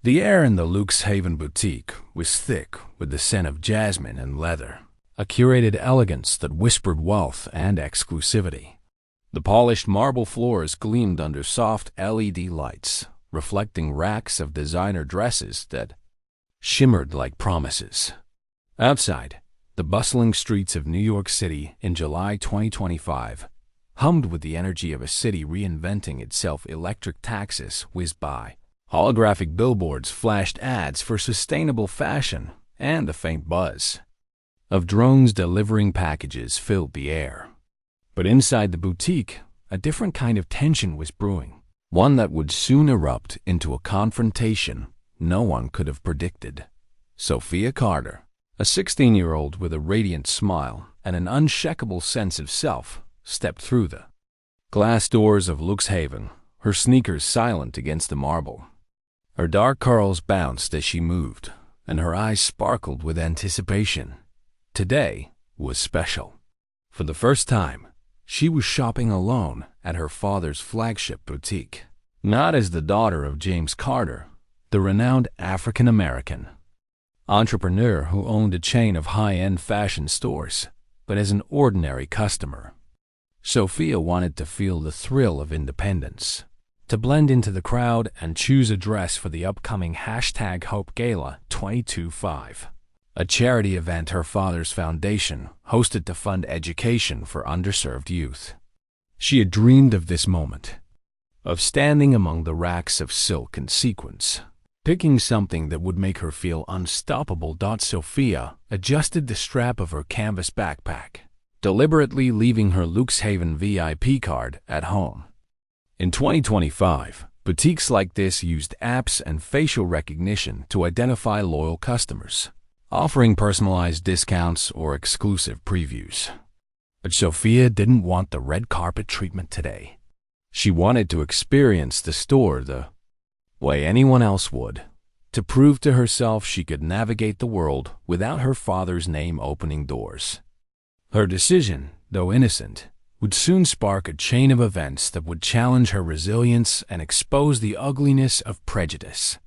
The air in the Luxe Haven boutique was thick with the scent of jasmine and leather, a curated elegance that whispered wealth and exclusivity. The polished marble floors gleamed under soft LED lights, reflecting racks of designer dresses that shimmered like promises. Outside, the bustling streets of New York City in July 2025 hummed with the energy of a city reinventing itself. Electric taxis whizzed by. Holographic billboards flashed ads for sustainable fashion, and the faint buzz of drones delivering packages filled the air. But inside the boutique, a different kind of tension was brewing, one that would soon erupt into a confrontation no one could have predicted. Sophia Carter, a 16-year-old with a radiant smile and an unshakable sense of self, stepped through the glass doors of Luxe Haven, her sneakers silent against the marble. Her dark curls bounced as she moved, and her eyes sparkled with anticipation. Today was special. For the first time, she was shopping alone at her father's flagship boutique, not as the daughter of James Carter, the renowned African-American entrepreneur who owned a chain of high-end fashion stores, but as an ordinary customer. Sophia wanted to feel the thrill of independence, to blend into the crowd and choose a dress for the upcoming #Hope Gala 2025, a charity event her father's foundation hosted to fund education for underserved youth. She had dreamed of this moment, of standing among the racks of silk and sequins, picking something that would make her feel unstoppable. Sophia adjusted the strap of her canvas backpack, deliberately leaving her Luxe Haven VIP card at home. In 2025, boutiques like this used apps and facial recognition to identify loyal customers, offering personalized discounts or exclusive previews. But Sophia didn't want the red carpet treatment today. She wanted to experience the store the way anyone else would, to prove to herself she could navigate the world without her father's name opening doors. Her decision, though innocent, would soon spark a chain of events that would challenge her resilience and expose the ugliness of prejudice.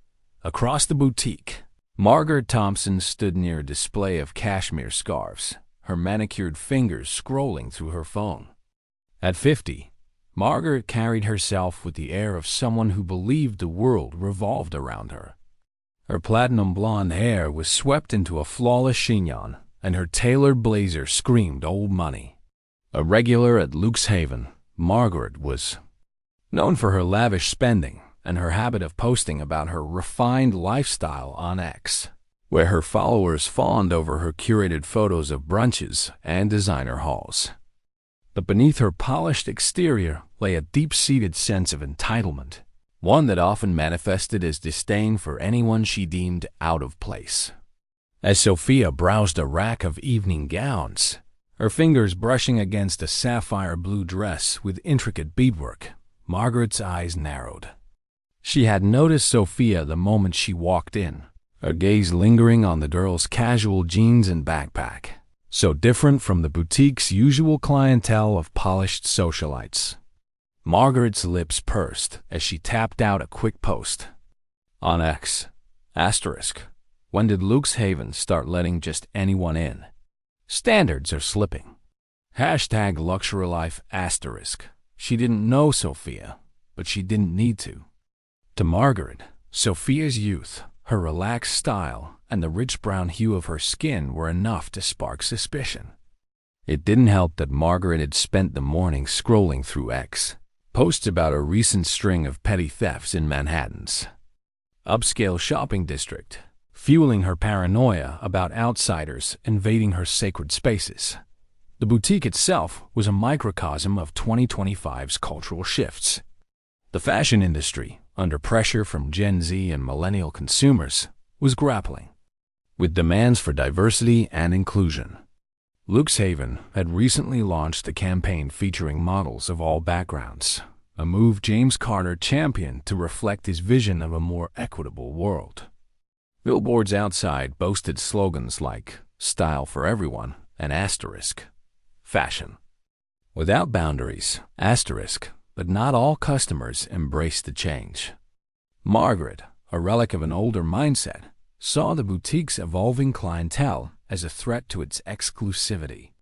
Across the boutique, Margaret Thompson stood near a display of cashmere scarves, her manicured fingers scrolling through her phone. At 50, Margaret carried herself with the air of someone who believed the world revolved around her. Her platinum blonde hair was swept into a flawless chignon, and her tailored blazer screamed old money. A regular at Luxe Haven, Margaret was known for her lavish spending and her habit of posting about her refined lifestyle on X, where her followers fawned over her curated photos of brunches and designer hauls. But beneath her polished exterior lay a deep-seated sense of entitlement, one that often manifested as disdain for anyone she deemed out of place. As Sophia browsed a rack of evening gowns, her fingers brushing against a sapphire blue dress with intricate beadwork, Margaret's eyes narrowed. She had noticed Sophia the moment she walked in, her gaze lingering on the girl's casual jeans and backpack, so different from the boutique's usual clientele of polished socialites. Margaret's lips pursed as she tapped out a quick post. On X, *, when did Luxe Haven start letting just anyone in? Standards are slipping. #LuxuryLife *. She didn't know Sophia, but she didn't need to. To Margaret, Sophia's youth, her relaxed style, and the rich brown hue of her skin were enough to spark suspicion. It didn't help that Margaret had spent the morning scrolling through X, posts about a recent string of petty thefts in Manhattan's upscale shopping district, fueling her paranoia about outsiders invading her sacred spaces. The boutique itself was a microcosm of 2025's cultural shifts. The fashion industry, under pressure from Gen Z and millennial consumers, was grappling with demands for diversity and inclusion. Luxe Haven had recently launched a campaign featuring models of all backgrounds, a move James Carter championed to reflect his vision of a more equitable world. Billboards outside boasted slogans like "Style for Everyone" and *Fashion without boundaries, *, but not all customers embraced the change. Margaret, a relic of an older mindset, saw the boutique's evolving clientele as a threat to its exclusivity.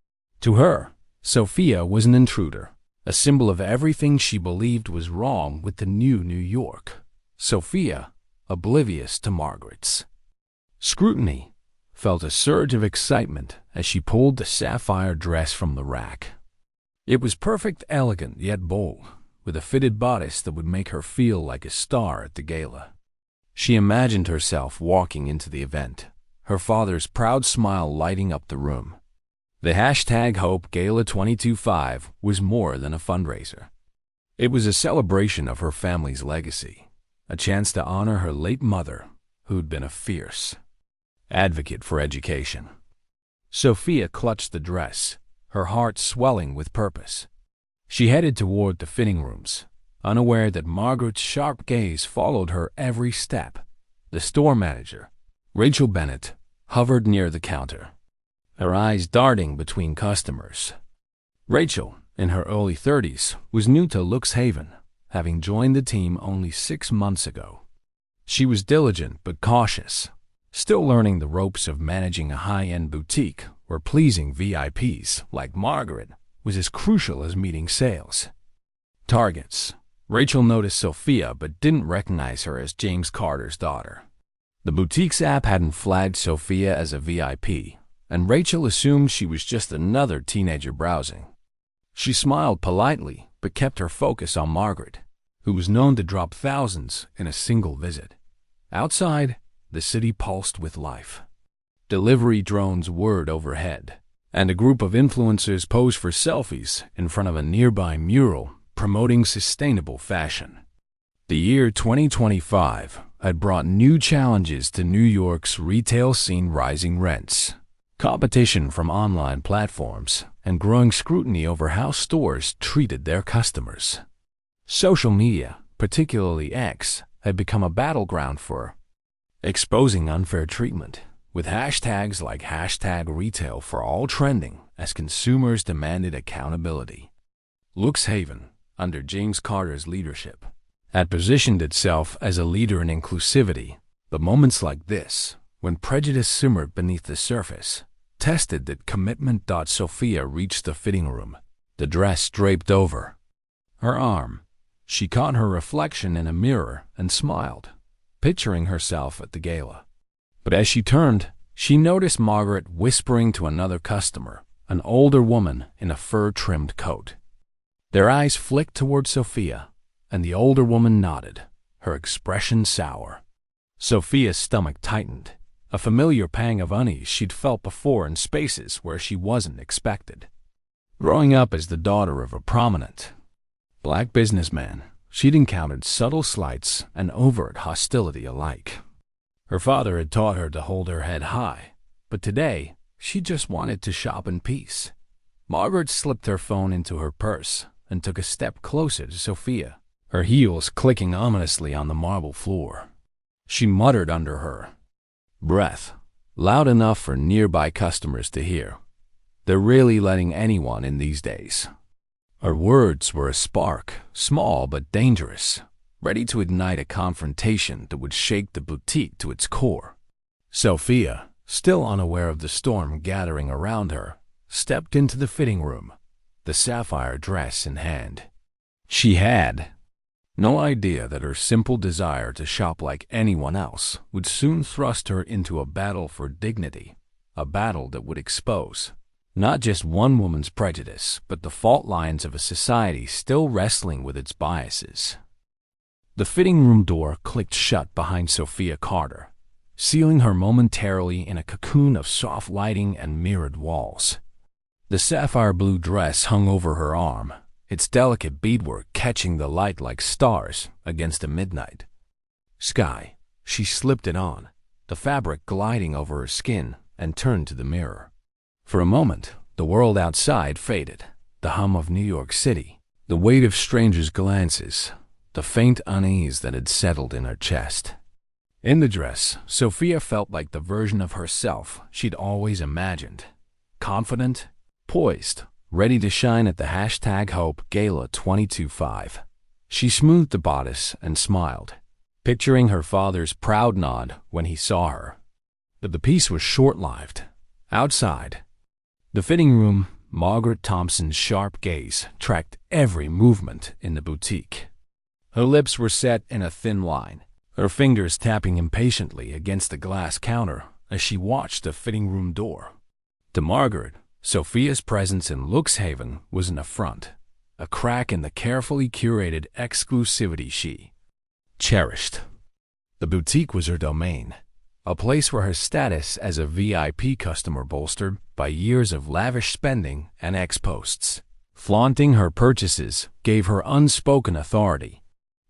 To her, Sophia was an intruder, a symbol of everything she believed was wrong with the new New York. Sophia, oblivious to Margaret's scrutiny, felt a surge of excitement as she pulled the sapphire dress from the rack. It was perfect, elegant, yet bold, with a fitted bodice that would make her feel like a star at the gala. She imagined herself walking into the event, her father's proud smile lighting up the room. The hashtag Hope Gala 2025 was more than a fundraiser. It was a celebration of her family's legacy, a chance to honor her late mother, who'd been a fierce advocate for education. Sophia clutched the dress, her heart swelling with purpose. She headed toward the fitting rooms, unaware that Margaret's sharp gaze followed her every step. The store manager, Rachel Bennett, hovered near the counter, her eyes darting between customers. Rachel, in her early 30s, was new to Luxe Haven, having joined the team only 6 months ago. She was diligent but cautious, still learning the ropes of managing a high-end boutique where pleasing VIPs like Margaret was as crucial as meeting sales targets. Rachel noticed Sophia but didn't recognize her as James Carter's daughter. The boutique's app hadn't flagged Sophia as a VIP, and Rachel assumed she was just another teenager browsing. She smiled politely but kept her focus on Margaret, who was known to drop thousands in a single visit. Outside, the city pulsed with life. Delivery drones whirred overhead, and a group of influencers posed for selfies in front of a nearby mural promoting sustainable fashion. The year 2025 had brought new challenges to New York's retail scene: rising rents, competition from online platforms, and growing scrutiny over how stores treated their customers. Social media, particularly X, had become a battleground for exposing unfair treatment, with hashtags like #RetailForAll trending as consumers demanded accountability. Luxe Haven, under James Carter's leadership, had positioned itself as a leader in inclusivity. But moments like this, when prejudice simmered beneath the surface, tested that commitment. Sophia reached the fitting room, the dress draped over her arm. She caught her reflection in a mirror and smiled, picturing herself at the gala. But as she turned, she noticed Margaret whispering to another customer, an older woman in a fur-trimmed coat. Their eyes flicked toward Sophia, and the older woman nodded, her expression sour. Sophia's stomach tightened, a familiar pang of unease she'd felt before in spaces where she wasn't expected. Growing up as the daughter of a prominent black businessman, she'd encountered subtle slights and overt hostility alike. Her father had taught her to hold her head high, but today she just wanted to shop in peace. Margaret slipped her phone into her purse and took a step closer to Sophia, her heels clicking ominously on the marble floor. She muttered under her breath, loud enough for nearby customers to hear, "They're really letting anyone in these days." Her words were a spark, small but dangerous, ready to ignite a confrontation that would shake the boutique to its core. Sophia, still unaware of the storm gathering around her, stepped into the fitting room, the sapphire dress in hand. She had no idea that her simple desire to shop like anyone else would soon thrust her into a battle for dignity, a battle that would expose not just one woman's prejudice, but the fault lines of a society still wrestling with its biases. The fitting room door clicked shut behind Sophia Carter, sealing her momentarily in a cocoon of soft lighting and mirrored walls. The sapphire blue dress hung over her arm, its delicate beadwork catching the light like stars against a midnight sky. She slipped it on, the fabric gliding over her skin, and turned to the mirror. For a moment, the world outside faded, the hum of New York City, the weight of strangers' glances, the faint unease that had settled in her chest. In the dress, Sophia felt like the version of herself she'd always imagined, confident, poised, ready to shine at the #Hope Gala 2025. She smoothed the bodice and smiled, picturing her father's proud nod when he saw her. But the peace was short-lived. Outside the fitting room, Margaret Thompson's sharp gaze tracked every movement in the boutique. Her lips were set in a thin line, her fingers tapping impatiently against the glass counter as she watched the fitting room door. To Margaret, Sophia's presence in Luxe Haven was an affront, a crack in the carefully curated exclusivity she cherished. The boutique was her domain, a place where her status as a VIP customer bolstered by years of lavish spending and ex-posts. Flaunting her purchases gave her unspoken authority.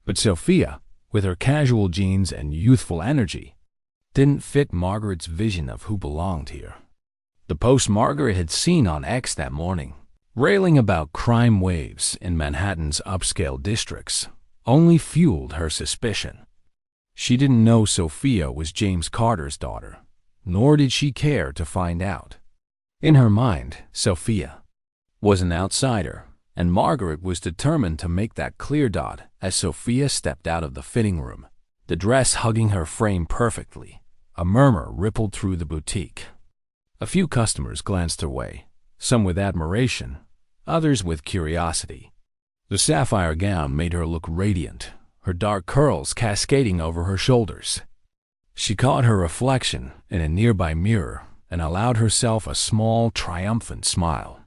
But Sophia, with her casual jeans and youthful energy, didn't fit Margaret's vision of who belonged here. The post Margaret had seen on X that morning, railing about crime waves in Manhattan's upscale districts, only fueled her suspicion. She didn't know Sophia was James Carter's daughter, nor did she care to find out. In her mind, Sophia was an outsider, and Margaret was determined to make that clear dot as Sophia stepped out of the fitting room, the dress hugging her frame perfectly. A murmur rippled through the boutique. A few customers glanced her way, some with admiration, others with curiosity. The sapphire gown made her look radiant, her dark curls cascading over her shoulders. She caught her reflection in a nearby mirror and allowed herself a small, triumphant smile.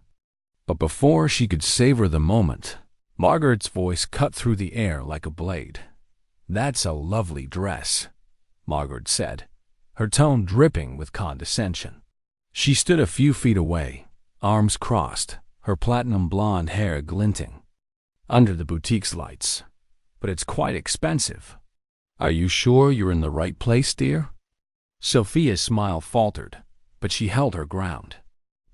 But before she could savor the moment, Margaret's voice cut through the air like a blade. "That's a lovely dress," Margaret said, her tone dripping with condescension. She stood a few feet away, arms crossed, her platinum blonde hair glinting under the boutique's lights. "But it's quite expensive. Are you sure you're in the right place, dear?" Sophia's smile faltered, but she held her ground.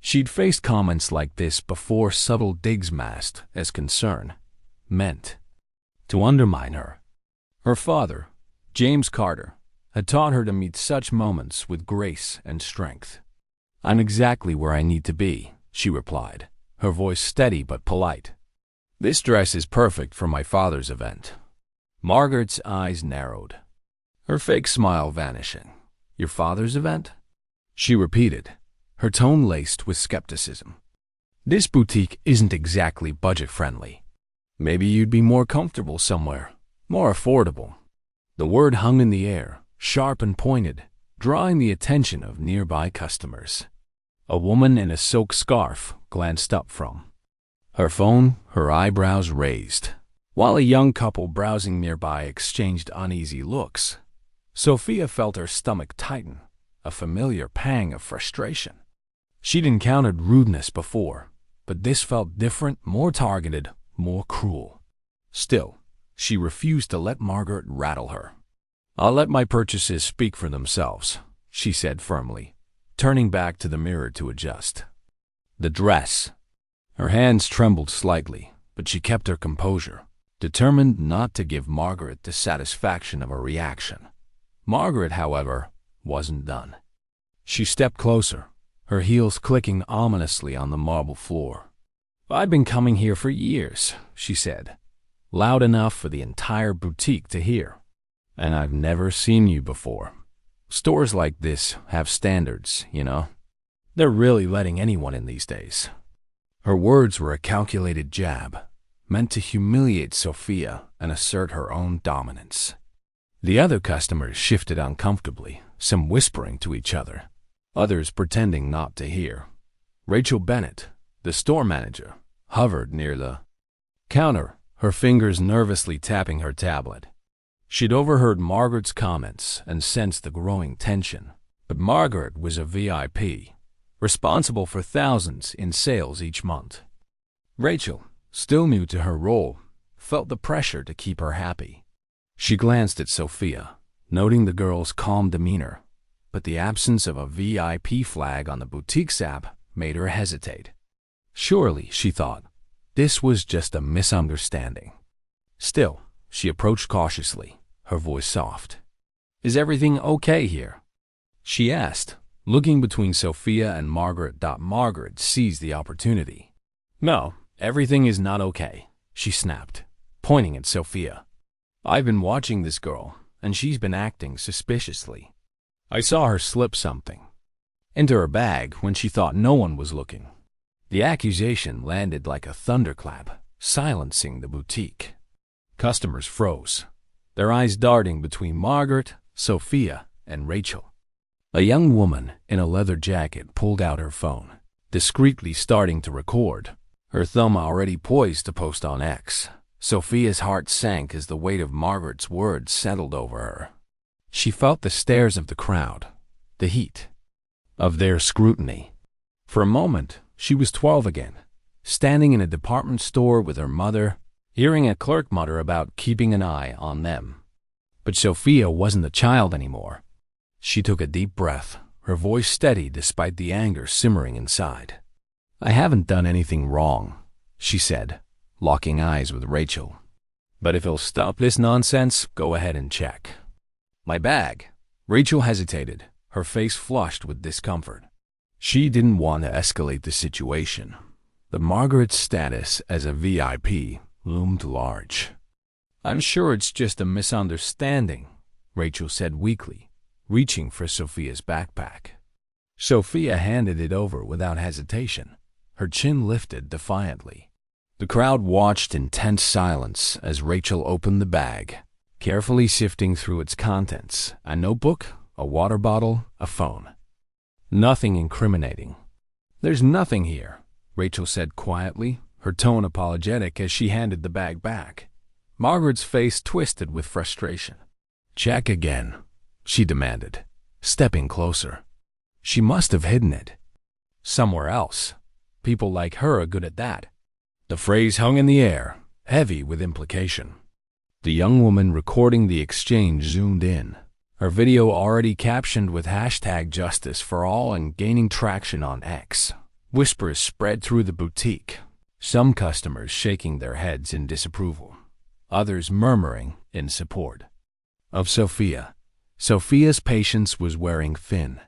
She'd faced comments like this before, subtle digs masked as concern, meant to undermine her. Her father, James Carter, had taught her to meet such moments with grace and strength. "I'm exactly where I need to be," she replied, her voice steady but polite. "This dress is perfect for my father's event." Margaret's eyes narrowed, her fake smile vanishing. "Your father's event?" she repeated, her tone laced with skepticism. "This boutique isn't exactly budget-friendly. Maybe you'd be more comfortable somewhere, more affordable." The word hung in the air, sharp and pointed, drawing the attention of nearby customers. A woman in a silk scarf glanced up from her phone, her eyebrows raised, while a young couple browsing nearby exchanged uneasy looks. Sophia felt her stomach tighten, a familiar pang of frustration. She'd encountered rudeness before, but this felt different, more targeted, more cruel. Still, she refused to let Margaret rattle her. "I'll let my purchases speak for themselves," she said firmly, turning back to the mirror to adjust. The dress. Her hands trembled slightly, but she kept her composure, determined not to give Margaret the satisfaction of a reaction. Margaret, however, wasn't done. She stepped closer, her heels clicking ominously on the marble floor. "I've been coming here for years," she said, loud enough for the entire boutique to hear. "And I've never seen you before. Stores like this have standards, you know. They're really letting anyone in these days." Her words were a calculated jab, meant to humiliate Sophia and assert her own dominance. The other customers shifted uncomfortably, some whispering to each other, others pretending not to hear. Rachel Bennett, the store manager, hovered near the counter, her fingers nervously tapping her tablet. She'd overheard Margaret's comments and sensed the growing tension, but Margaret was a VIP, responsible for thousands in sales each month. Rachel, still new to her role, felt the pressure to keep her happy. She glanced at Sophia, noting the girl's calm demeanor, but the absence of a VIP flag on the boutique's app made her hesitate. Surely, she thought, this was just a misunderstanding. Still, she approached cautiously, her voice soft. "Is everything okay here?" she asked, looking between Sophia and Margaret. Margaret seized the opportunity. "No, everything is not okay," she snapped, pointing at Sophia. "I've been watching this girl, and she's been acting suspiciously. I saw her slip something into her bag when she thought no one was looking." The accusation landed like a thunderclap, silencing the boutique. Customers froze, their eyes darting between Margaret, Sophia, and Rachel. A young woman in a leather jacket pulled out her phone, discreetly starting to record, her thumb already poised to post on X. Sophia's heart sank as the weight of Margaret's words settled over her. She felt the stares of the crowd, the heat of their scrutiny. For a moment, she was 12 again, standing in a department store with her mother, hearing a clerk mutter about keeping an eye on them. But Sophia wasn't a child anymore. She took a deep breath, her voice steady despite the anger simmering inside. "I haven't done anything wrong," she said, locking eyes with Rachel. "But if he'll stop this nonsense, go ahead and check." "My bag." Rachel hesitated, her face flushed with discomfort. She didn't want to escalate the situation, but Margaret's status as a VIP loomed large. "I'm sure it's just a misunderstanding," Rachel said weakly, reaching for Sophia's backpack. Sophia handed it over without hesitation, her chin lifted defiantly. The crowd watched in tense silence as Rachel opened the bag, carefully sifting through its contents: a notebook, a water bottle, a phone. Nothing incriminating. "There's nothing here," Rachel said quietly, her tone apologetic as she handed the bag back. Margaret's face twisted with frustration. "Check again," she demanded, stepping closer. She must have hidden it somewhere else. People like her are good at that. The phrase hung in the air, heavy with implication. The young woman recording the exchange zoomed in, her video already captioned with #JusticeForAll and gaining traction on X. Whispers spread through the boutique, some customers shaking their heads in disapproval, others murmuring in support of Sophia. Sophia's patience was wearing thin.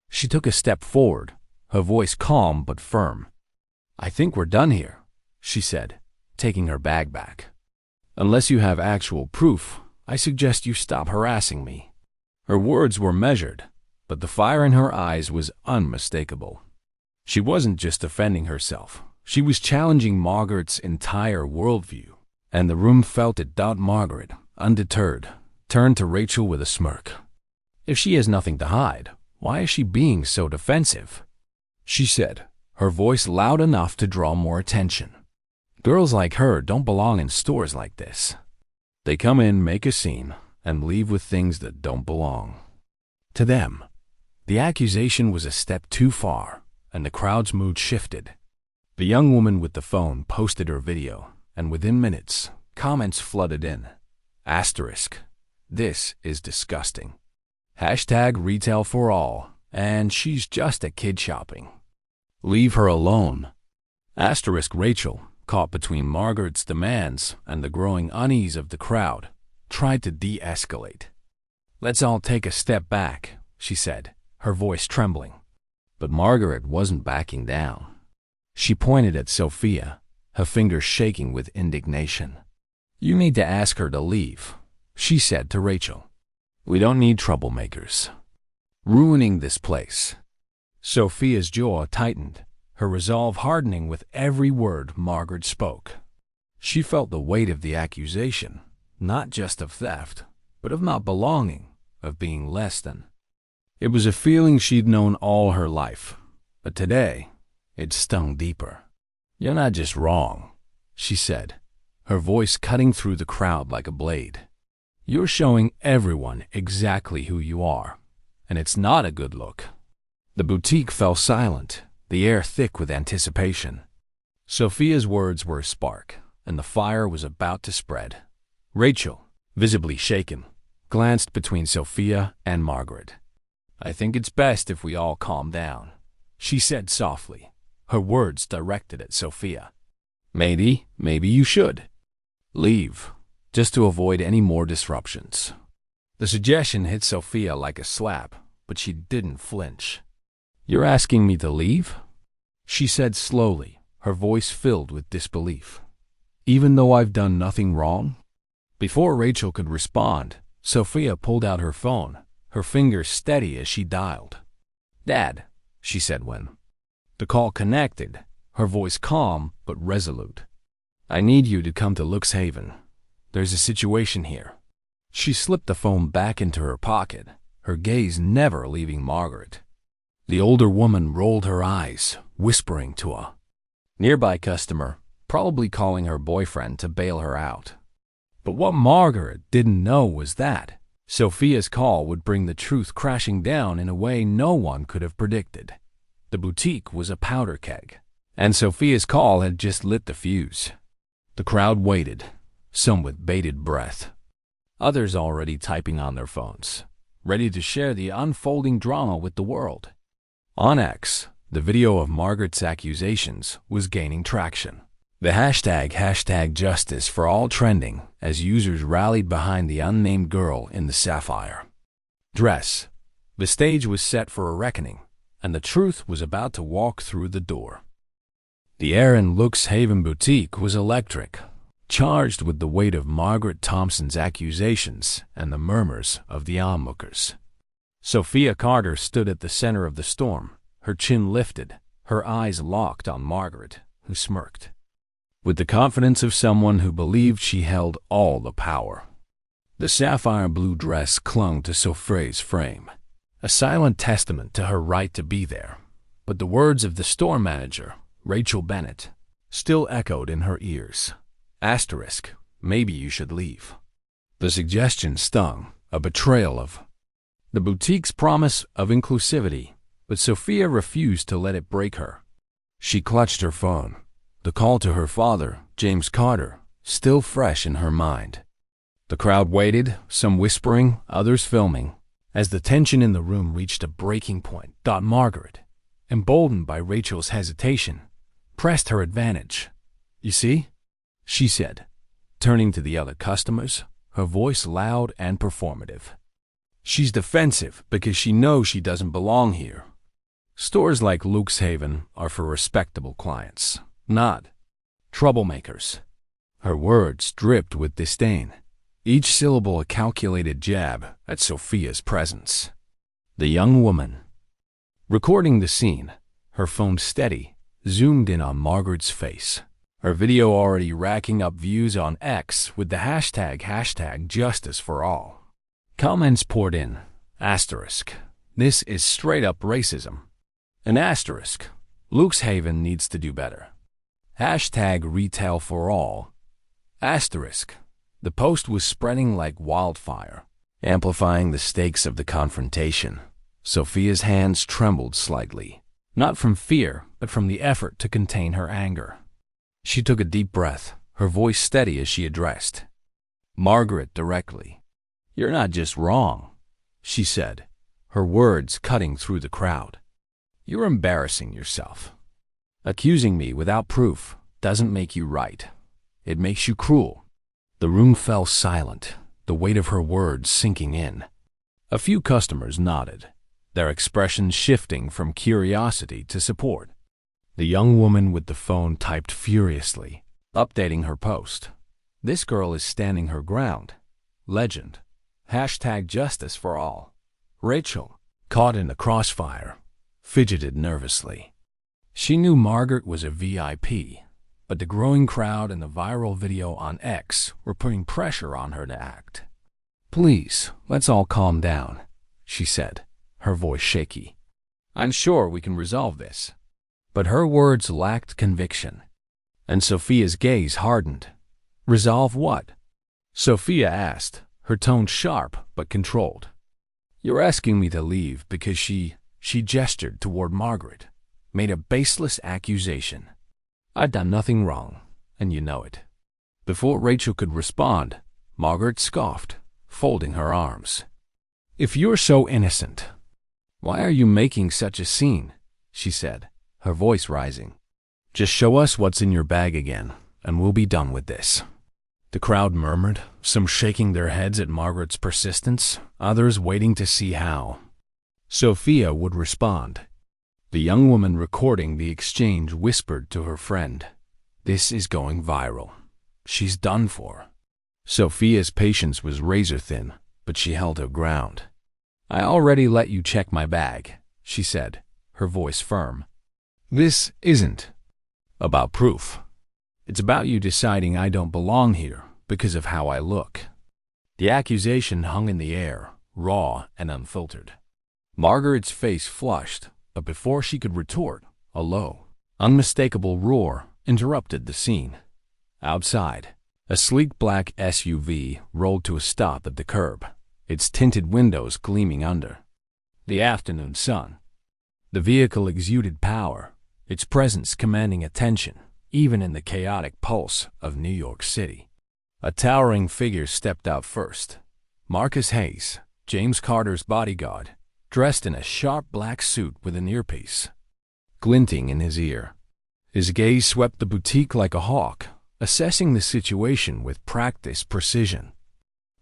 She took a step forward, her voice calm but firm. "I think we're done here," she said, taking her bag back. "Unless you have actual proof, I suggest you stop harassing me." Her words were measured, but the fire in her eyes was unmistakable. She wasn't just defending herself. She was challenging Margaret's entire worldview, and the room felt it. Margaret, undeterred, turned to Rachel with a smirk. "If she has nothing to hide, why is she being so defensive?" she said, her voice loud enough to draw more attention. "Girls like her don't belong in stores like this. They come in, make a scene, and leave with things that don't belong." To them, the accusation was a step too far, and the crowd's mood shifted. The young woman with the phone posted her video, and within minutes, comments flooded in. "This is disgusting. #retail for all, and she's just a kid shopping. Leave her alone." Rachel, caught between Margaret's demands and the growing unease of the crowd, tried to de-escalate. "Let's all take a step back," she said, her voice trembling. But Margaret wasn't backing down. She pointed at Sophia, her fingers shaking with indignation. "You need to ask her to leave," she said to Rachel. "We don't need troublemakers ruining this place." Sophia's jaw tightened, her resolve hardening with every word Margaret spoke. She felt the weight of the accusation, not just of theft, but of not belonging, of being less than. It was a feeling she'd known all her life, but today it stung deeper. "You're not just wrong," she said, her voice cutting through the crowd like a blade. "You're showing everyone exactly who you are, and it's not a good look." The boutique fell silent, the air thick with anticipation. Sophia's words were a spark, and the fire was about to spread. Rachel, visibly shaken, glanced between Sophia and Margaret. "I think it's best if we all calm down," she said softly, her words directed at Sophia. Maybe you should leave, just to avoid any more disruptions." The suggestion hit Sophia like a slap, but she didn't flinch. "You're asking me to leave?" she said slowly, her voice filled with disbelief. "Even though I've done nothing wrong?" Before Rachel could respond, Sophia pulled out her phone, her fingers steady as she dialed. "Dad," she said when the call connected, her voice calm but resolute. "I need you to come to Luxe Haven. There's a situation here." She slipped the phone back into her pocket, her gaze never leaving Margaret. The older woman rolled her eyes, whispering to a nearby customer, probably calling her boyfriend to bail her out. But what Margaret didn't know was that Sophia's call would bring the truth crashing down in a way no one could have predicted. The boutique was a powder keg, and Sophia's call had just lit the fuse. The crowd waited, some with bated breath, others already typing on their phones, ready to share the unfolding drama with the world. On X, the video of Margaret's accusations was gaining traction. The hashtag justice for all trending as users rallied behind the unnamed girl in the sapphire dress. The stage was set for a reckoning, and the truth was about to walk through the door. The air in Luxe Haven boutique was electric, charged with the weight of Margaret Thompson's accusations and the murmurs of the onlookers. Sophia Carter stood at the center of the storm, her chin lifted, her eyes locked on Margaret, who smirked with the confidence of someone who believed she held all the power. The sapphire blue dress clung to Sophia's frame, a silent testament to her right to be there. But the words of the store manager, Rachel Bennett, still echoed in her ears. Maybe you should leave. The suggestion stung, a betrayal of the boutique's promise of inclusivity, but Sophia refused to let it break her. She clutched her phone, the call to her father, James Carter, still fresh in her mind. The crowd waited, some whispering, others filming. As the tension in the room reached a breaking point, Margaret, emboldened by Rachel's hesitation, pressed her advantage. "You see?" she said, turning to the other customers, her voice loud and performative. "She's defensive because she knows she doesn't belong here. Stores like Luxe Haven are for respectable clients, not troublemakers." Her words dripped with disdain, each syllable a calculated jab at Sophia's presence. The young woman, recording the scene, her phone steady, zoomed in on Margaret's face, her video already racking up views on X with the hashtag justice for all. Comments poured in. This is straight up racism. An asterisk. Luxe Haven needs to do better. Retail for all. The post was spreading like wildfire, amplifying the stakes of the confrontation. Sophia's hands trembled slightly, not from fear, but from the effort to contain her anger. She took a deep breath, her voice steady as she addressed Margaret directly. "You're not just wrong," she said, her words cutting through the crowd. "You're embarrassing yourself. Accusing me without proof doesn't make you right. It makes you cruel." The room fell silent, the weight of her words sinking in. A few customers nodded, their expressions shifting from curiosity to support. The young woman with the phone typed furiously, updating her post. "This girl is standing her ground. Legend. Justice for all." Rachel, caught in the crossfire, fidgeted nervously. She knew Margaret was a VIP, but the growing crowd and the viral video on X were putting pressure on her to act. "Please, let's all calm down," she said, her voice shaky. "I'm sure we can resolve this." But her words lacked conviction, and Sophia's gaze hardened. "Resolve what?" Sophia asked, her tone sharp but controlled. "You're asking me to leave because she gestured toward Margaret, made a baseless accusation. I'd done nothing wrong, and you know it." Before Rachel could respond, Margaret scoffed, folding her arms. "If you're so innocent, why are you making such a scene?" she said, her voice rising. "Just show us what's in your bag again, and we'll be done with this." The crowd murmured, some shaking their heads at Margaret's persistence, others waiting to see how Sophia would respond. The young woman recording the exchange whispered to her friend, "This is going viral. She's done for." Sophia's patience was razor thin, but she held her ground. "I already let you check my bag," she said, her voice firm. "This isn't about proof. It's about you deciding I don't belong here because of how I look." The accusation hung in the air, raw and unfiltered. Margaret's face flushed, but before she could retort, a low, unmistakable roar interrupted the scene. Outside, a sleek black SUV rolled to a stop at the curb, its tinted windows gleaming under the afternoon sun. The vehicle exuded power, its presence commanding attention, even in the chaotic pulse of New York City. A towering figure stepped out first. Marcus Hayes, James Carter's bodyguard, dressed in a sharp black suit with an earpiece glinting in his ear. His gaze swept the boutique like a hawk, assessing the situation with practiced precision.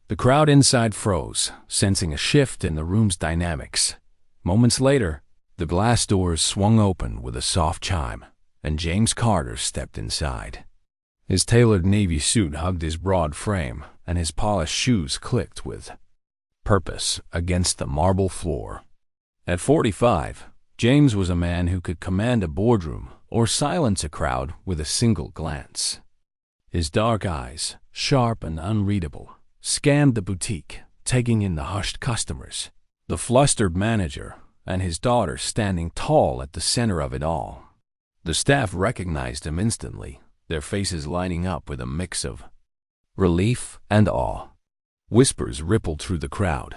The crowd inside froze, sensing a shift in the room's dynamics. Moments later, the glass doors swung open with a soft chime, and James Carter stepped inside. His tailored navy suit hugged his broad frame, and his polished shoes clicked with purpose against the marble floor. At 45, James was a man who could command a boardroom or silence a crowd with a single glance. His dark eyes, sharp and unreadable, scanned the boutique, taking in the hushed customers, the flustered manager, and his daughter standing tall at the center of it all. The staff recognized him instantly, their faces lighting up with a mix of relief and awe. Whispers rippled through the crowd.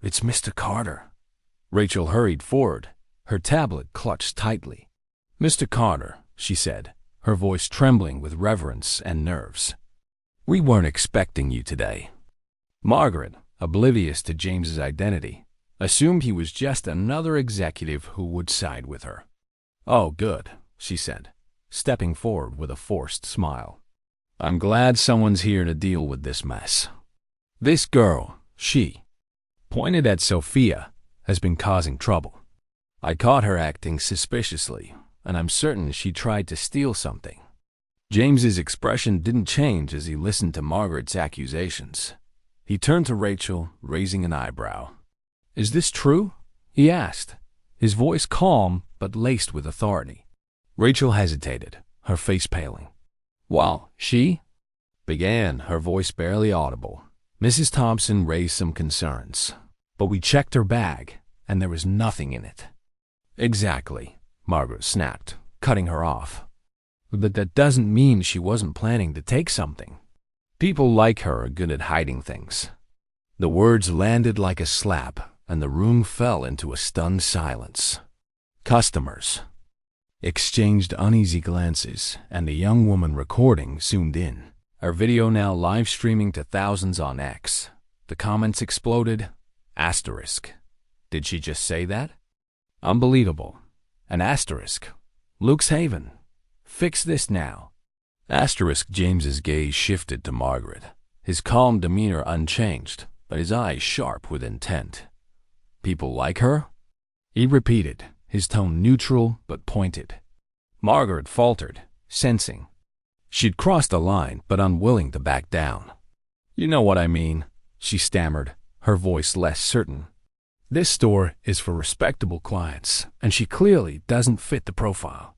"It's Mr. Carter." Rachel hurried forward, her tablet clutched tightly. "Mr. Carter," she said, her voice trembling with reverence and nerves. "We weren't expecting you today." Margaret, oblivious to James's identity, assumed he was just another executive who would side with her. "Oh, good," she said, stepping forward with a forced smile. "I'm glad someone's here to deal with this mess. This girl," she pointed at Sophia, "has been causing trouble. I caught her acting suspiciously, and I'm certain she tried to steal something." James's expression didn't change as he listened to Margaret's accusations. He turned to Rachel, raising an eyebrow. "Is this true?" he asked, his voice calm but laced with authority. Rachel hesitated, her face paling. "Well, she began, her voice barely audible. Mrs. Thompson raised some concerns, but we checked her bag, and there was nothing in it." "Exactly," Margaret snapped, cutting her off. "But that doesn't mean she wasn't planning to take something. People like her are good at hiding things." The words landed like a slap, and the room fell into a stunned silence. Customers exchanged uneasy glances, and the young woman recording zoomed in, her video now live streaming to thousands on X. The comments exploded. Asterisk. Did she just say that? Unbelievable. An asterisk. Luxe Haven. Fix this now. Asterisk. James's gaze shifted to Margaret, his calm demeanor unchanged, but his eyes sharp with intent. "People like her?" he repeated, his tone neutral but pointed. Margaret faltered, sensing she'd crossed a line but unwilling to back down. "You know what I mean," she stammered, her voice less certain. "This store is for respectable clients, and she clearly doesn't fit the profile."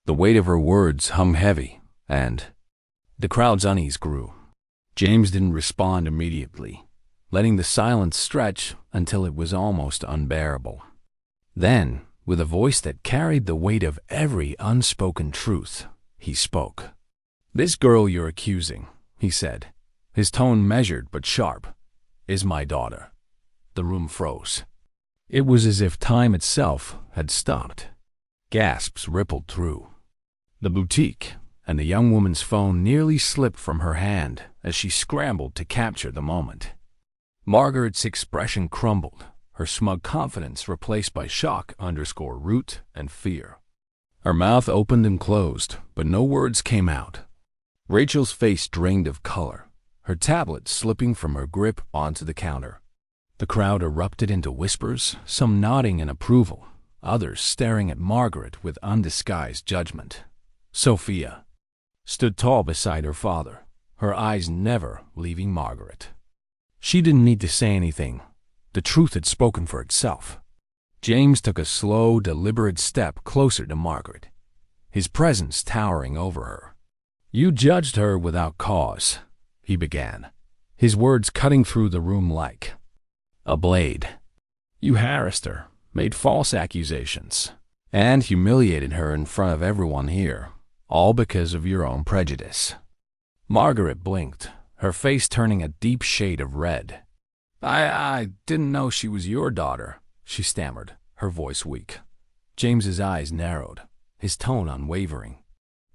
The weight of her words hung heavy, and the crowd's unease grew. James didn't respond immediately, letting the silence stretch until it was almost unbearable. Then, with a voice that carried the weight of every unspoken truth, he spoke. "This girl you're accusing," he said, his tone measured but sharp, "is my daughter." The room froze. It was as if time itself had stopped. Gasps rippled through the boutique, and the young woman's phone nearly slipped from her hand as she scrambled to capture the moment. Margaret's expression crumbled, her smug confidence replaced by shock_root and fear. Her mouth opened and closed, but no words came out. Rachel's face drained of color, her tablet slipping from her grip onto the counter. The crowd erupted into whispers, some nodding in approval, others staring at Margaret with undisguised judgment. Sophia stood tall beside her father, her eyes never leaving Margaret. She didn't need to say anything. The truth had spoken for itself. James took a slow, deliberate step closer to Margaret, his presence towering over her. "You judged her without cause," he began, his words cutting through the room like a blade. "You harassed her, made false accusations, and humiliated her in front of everyone here, all because of your own prejudice." Margaret blinked, her face turning a deep shade of red. I didn't know she was your daughter," she stammered, her voice weak. James's eyes narrowed, his tone unwavering.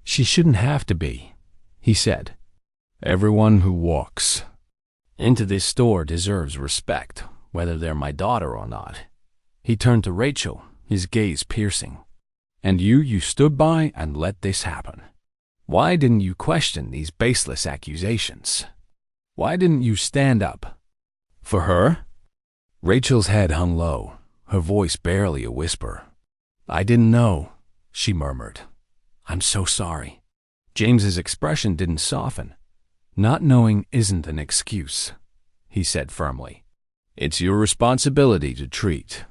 "She shouldn't have to be," he said. "Everyone who walks into this store deserves respect, whether they're my daughter or not." He turned to Rachel, his gaze piercing. "And you stood by and let this happen. Why didn't you question these baseless accusations? Why didn't you stand up for her?" Rachel's head hung low, her voice barely a whisper. "I didn't know," she murmured. "I'm so sorry." James's expression didn't soften. "Not knowing isn't an excuse," he said firmly. "It's your responsibility to treat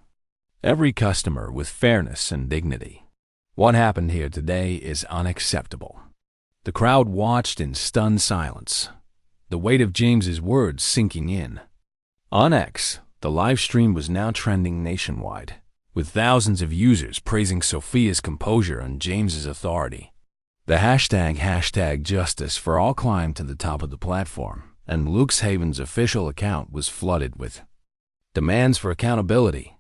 every customer with fairness and dignity. What happened here today is unacceptable." The crowd watched in stunned silence, the weight of James's words sinking in. On X, the live stream was now trending nationwide, with thousands of users praising Sophia's composure and James's authority. The hashtag Justice for All climbed to the top of the platform, and Luxe Haven's official account was flooded with demands for accountability.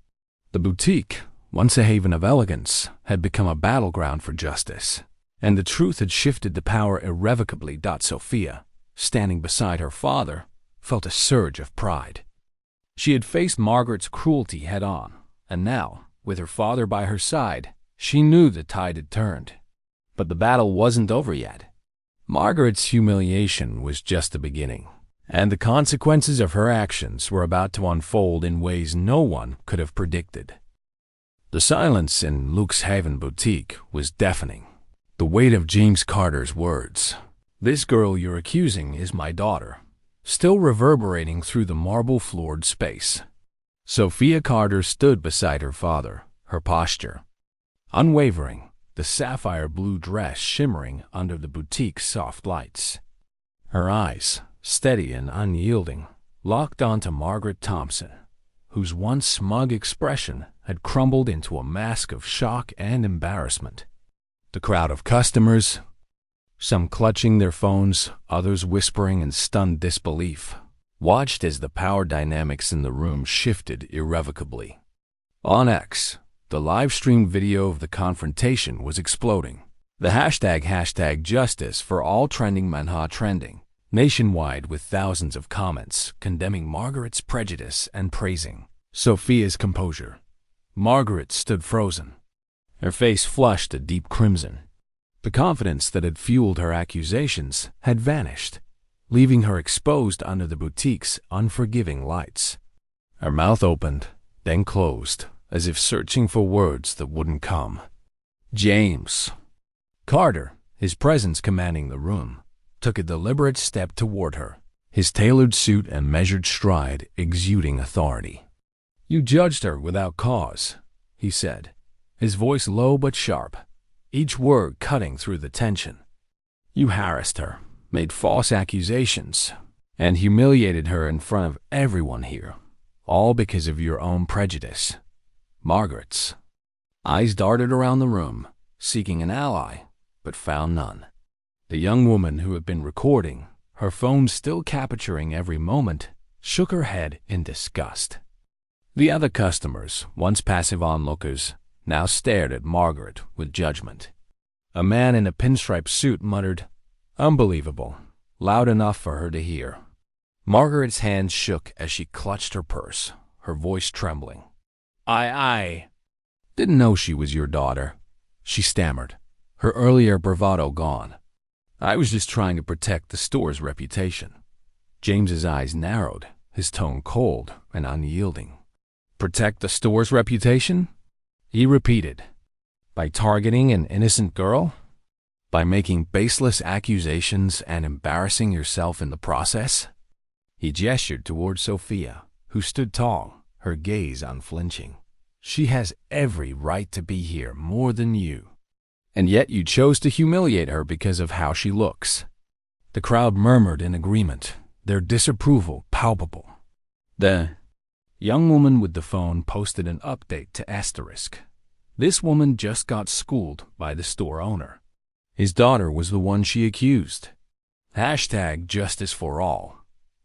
The boutique, once a haven of elegance, had become a battleground for justice, and the truth had shifted to power irrevocably. Sophia, standing beside her father, felt a surge of pride. She had faced Margaret's cruelty head-on, and now, with her father by her side, she knew the tide had turned. But the battle wasn't over yet. Margaret's humiliation was just the beginning, and the consequences of her actions were about to unfold in ways no one could have predicted. The silence in Luxe Haven boutique was deafening. The weight of James Carter's words, "This girl you're accusing is my daughter," still reverberating through the marble-floored space. Sophia Carter stood beside her father, her posture unwavering, the sapphire blue dress shimmering under the boutique's soft lights. Her eyes, steady and unyielding, locked onto Margaret Thompson, whose once smug expression had crumbled into a mask of shock and embarrassment. The crowd of customers, some clutching their phones, others whispering in stunned disbelief, watched as the power dynamics in the room shifted irrevocably. On X, the live-stream video of the confrontation was exploding. The hashtag Justice for All trending trending nationwide, with thousands of comments condemning Margaret's prejudice and praising Sophia's composure. Margaret stood frozen, her face flushed a deep crimson. The confidence that had fueled her accusations had vanished, leaving her exposed under the boutique's unforgiving lights. Her mouth opened, then closed, as if searching for words that wouldn't come. James Carter, his presence commanding the room, took a deliberate step toward her, his tailored suit and measured stride exuding authority. "You judged her without cause," he said, his voice low but sharp, each word cutting through the tension. "You harassed her, made false accusations, and humiliated her in front of everyone here, all because of your own prejudice." Margaret's eyes darted around the room, seeking an ally, but found none. The young woman who had been recording, her phone still capturing every moment, shook her head in disgust. The other customers, once passive onlookers, now stared at Margaret with judgment. A man in a pinstripe suit muttered, "Unbelievable," loud enough for her to hear. Margaret's hands shook as she clutched her purse, her voice trembling. I didn't know she was your daughter," she stammered, her earlier bravado gone. "I was just trying to protect the store's reputation." James's eyes narrowed, his tone cold and unyielding. "Protect the store's reputation?" he repeated. "By targeting an innocent girl? By making baseless accusations and embarrassing yourself in the process?" He gestured toward Sophia, who stood tall, her gaze unflinching. She has every right to be here more than you. And yet you chose to humiliate her because of how she looks. The crowd murmured in agreement, their disapproval palpable. The young woman with the phone posted an update to Asterisk. This woman just got schooled by the store owner. His daughter was the one she accused. Hashtag justice for all.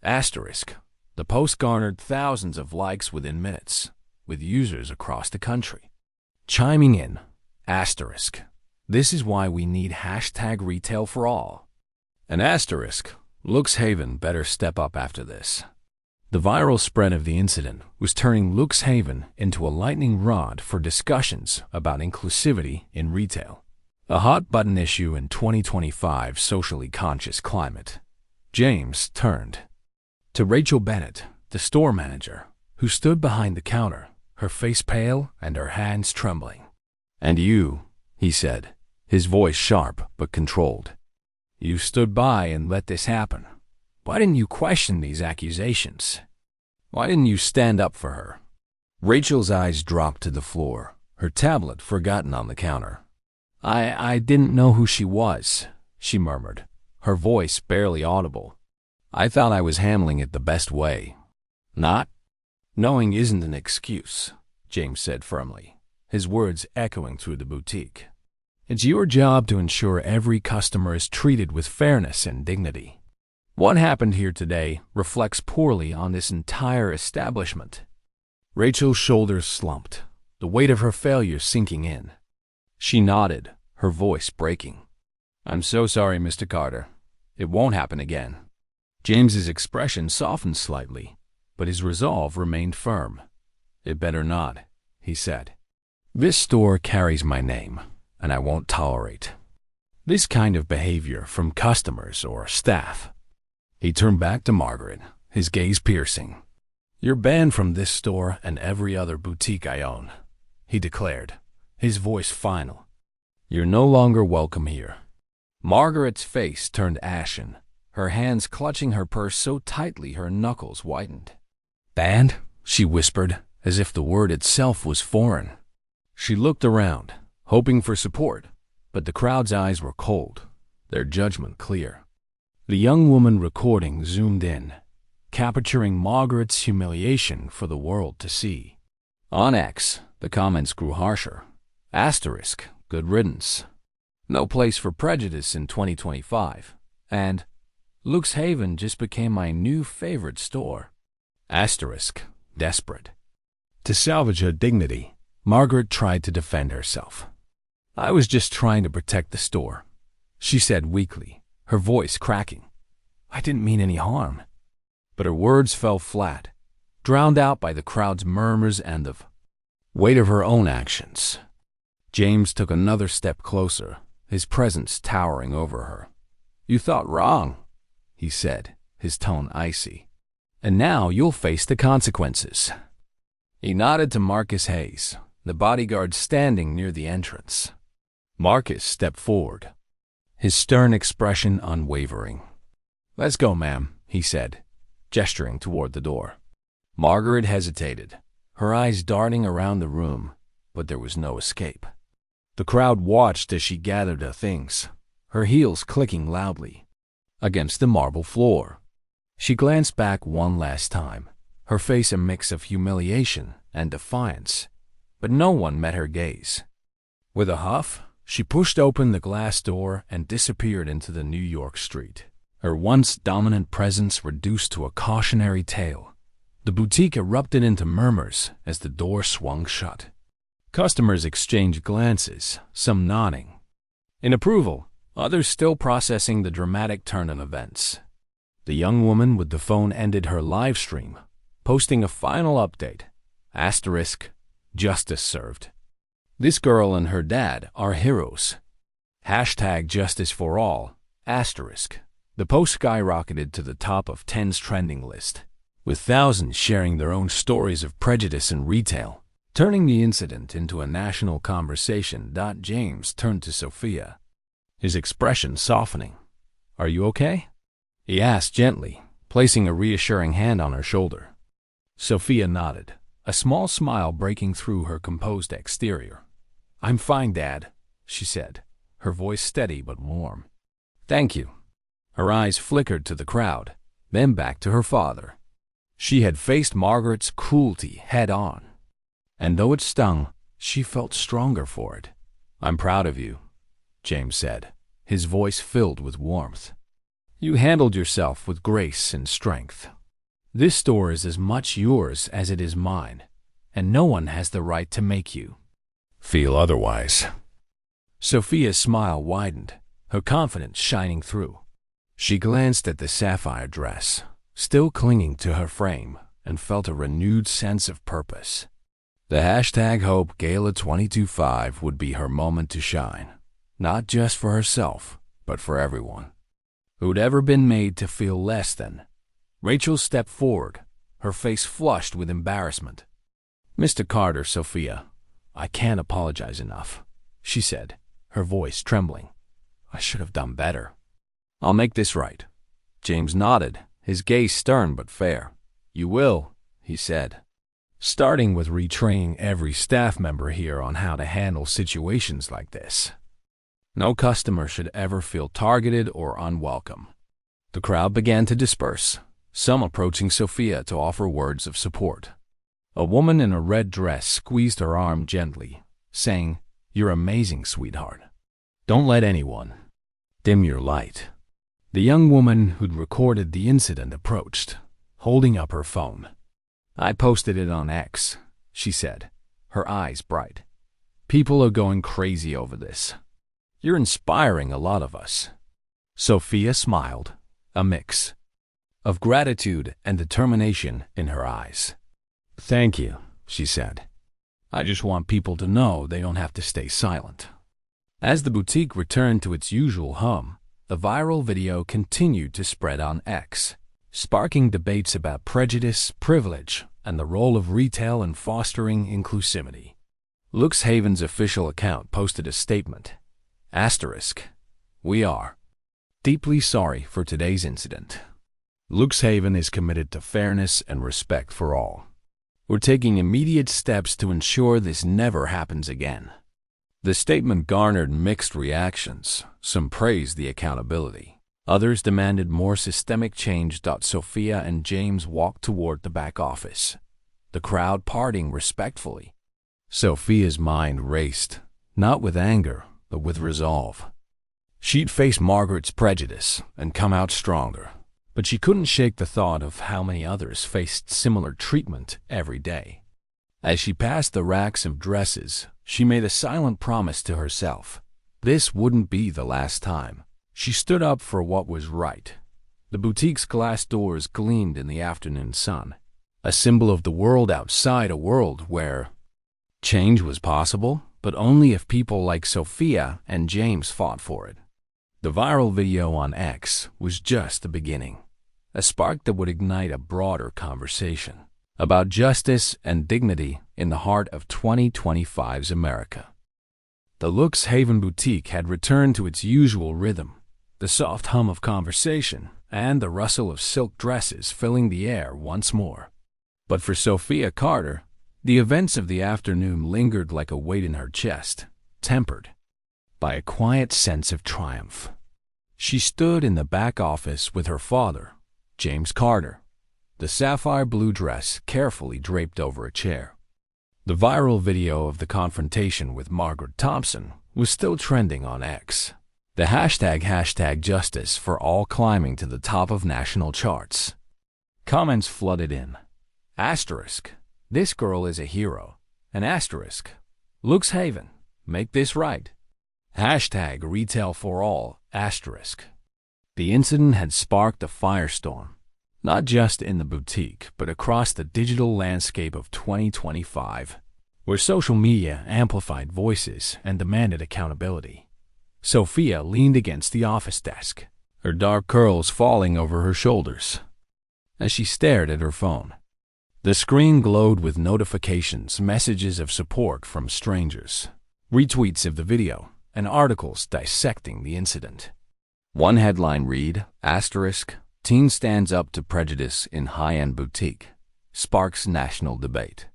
Asterisk. The post garnered thousands of likes within minutes, with users across the country chiming in. Asterisk. This is why we need hashtag retail for all. An asterisk. Luxe Haven better step up after this. The viral spread of the incident was turning Luxe Haven into a lightning rod for discussions about inclusivity in retail, a hot-button issue in 2025 socially conscious climate. James turned to Rachel Bennett, the store manager, who stood behind the counter, her face pale and her hands trembling. "And you," he said, his voice sharp but controlled. "You stood by and let this happen. Why didn't you question these accusations? Why didn't you stand up for her?" Rachel's eyes dropped to the floor, her tablet forgotten on the counter. I didn't know who she was," she murmured, her voice barely audible. "I thought I was handling it the best way." "Not knowing isn't an excuse," James said firmly, his words echoing through the boutique. "It's your job to ensure every customer is treated with fairness and dignity. What happened here today reflects poorly on this entire establishment." Rachel's shoulders slumped, the weight of her failure sinking in. She nodded, her voice breaking. "I'm so sorry, Mr. Carter. It won't happen again." James's expression softened slightly, but his resolve remained firm. "It better not," he said. "This store carries my name, and I won't tolerate this kind of behavior from customers or staff." He turned back to Margaret, his gaze piercing. "You're banned from this store and every other boutique I own," he declared, his voice final. "You're no longer welcome here." Margaret's face turned ashen, her hands clutching her purse so tightly her knuckles whitened. "Banned?" she whispered, as if the word itself was foreign. She looked around, hoping for support, but the crowd's eyes were cold, their judgment clear. The young woman recording zoomed in, capturing Margaret's humiliation for the world to see. On X, the comments grew harsher. Asterisk, good riddance. No place for prejudice in 2025. And Luxe Haven just became my new favorite store. Asterisk, desperate. To salvage her dignity, Margaret tried to defend herself. "I was just trying to protect the store," she said weakly, her voice cracking. "I didn't mean any harm." But her words fell flat, drowned out by the crowd's murmurs and the weight of her own actions. James took another step closer, his presence towering over her. "You thought wrong," he said, his tone icy. "And now you'll face the consequences." He nodded to Marcus Hayes, the bodyguard standing near the entrance. Marcus stepped forward, his stern expression unwavering. "Let's go, ma'am," he said, gesturing toward the door. Margaret hesitated, her eyes darting around the room, but there was no escape. The crowd watched as she gathered her things, her heels clicking loudly against the marble floor. She glanced back one last time, her face a mix of humiliation and defiance, but no one met her gaze. With a huff, she pushed open the glass door and disappeared into the New York street, her once dominant presence reduced to a cautionary tale. The boutique erupted into murmurs as the door swung shut. Customers exchanged glances, some nodding in approval, others still processing the dramatic turn of events. The young woman with the phone ended her live stream, posting a final update. Asterisk, justice served. This girl and her dad are heroes. Hashtag justice for all. Asterisk. The post skyrocketed to the top of 10's trending list, with thousands sharing their own stories of prejudice in retail, turning the incident into a national conversation. James turned to Sophia, his expression softening. "Are you okay?" he asked gently, placing a reassuring hand on her shoulder. Sophia nodded, a small smile breaking through her composed exterior. "I'm fine, Dad," she said, her voice steady but warm. "Thank you." Her eyes flickered to the crowd, then back to her father. She had faced Margaret's cruelty head-on, and though it stung, she felt stronger for it. "I'm proud of you," James said, his voice filled with warmth. "You handled yourself with grace and strength. This store is as much yours as it is mine, and no one has the right to make you feel otherwise." Sophia's smile widened, her confidence shining through. She glanced at the sapphire dress, still clinging to her frame, and felt a renewed sense of purpose. The #Hope Gala 2025 would be her moment to shine, not just for herself, but for everyone who'd ever been made to feel less than. Rachel stepped forward, her face flushed with embarrassment. "Mr. Carter, Sophia, I can't apologize enough," she said, her voice trembling. "I should have done better." "I'll make this right." James nodded, his gaze stern but fair. "You will," he said, "starting with retraining every staff member here on how to handle situations like this. No customer should ever feel targeted or unwelcome." The crowd began to disperse, some approaching Sophia to offer words of support. A woman in a red dress squeezed her arm gently, saying, "You're amazing, sweetheart. Don't let anyone dim your light." The young woman who'd recorded the incident approached, holding up her phone. "I posted it on X," she said, her eyes bright. "People are going crazy over this. You're inspiring a lot of us." Sophia smiled, a mix of gratitude and determination in her eyes. "Thank you," she said. "I just want people to know they don't have to stay silent." As the boutique returned to its usual hum, the viral video continued to spread on X, sparking debates about prejudice, privilege, and the role of retail in fostering inclusivity. Luxe Haven's official account posted a statement. "We are deeply sorry for today's incident. Luxe Haven is committed to fairness and respect for all. We're taking immediate steps to ensure this never happens again." The statement garnered mixed reactions. Some praised the accountability. Others demanded more systemic change. Sophia and James walked toward the back office, the crowd parting respectfully. Sophia's mind raced, not with anger, but with resolve. She'd face Margaret's prejudice and come out stronger, but she couldn't shake the thought of how many others faced similar treatment every day. As she passed the racks of dresses, she made a silent promise to herself. This wouldn't be the last time. She stood up for what was right. The boutique's glass doors gleamed in the afternoon sun, a symbol of the world outside, a world where change was possible, but only if people like Sophia and James fought for it. The viral video on X was just the beginning, a spark that would ignite a broader conversation about justice and dignity in the heart of 2025's America. The Luxe Haven boutique had returned to its usual rhythm, the soft hum of conversation and the rustle of silk dresses filling the air once more. But for Sophia Carter, the events of the afternoon lingered like a weight in her chest, tempered by a quiet sense of triumph. She stood in the back office with her father, James Carter, the sapphire blue dress carefully draped over a chair. The viral video of the confrontation with Margaret Thompson was still trending on X, the #Justice for All climbing to the top of national charts. Comments flooded in. "This girl is a hero." An asterisk. "Luxe Haven, make this right." #Retail for All, asterisk. The incident had sparked a firestorm, not just in the boutique, but across the digital landscape of 2025, where social media amplified voices and demanded accountability. Sophia leaned against the office desk, her dark curls falling over her shoulders, as she stared at her phone. The screen glowed with notifications, messages of support from strangers, retweets of the video, and articles dissecting the incident. One headline read, Teen stands up to prejudice in high-end boutique. Sparks national debate.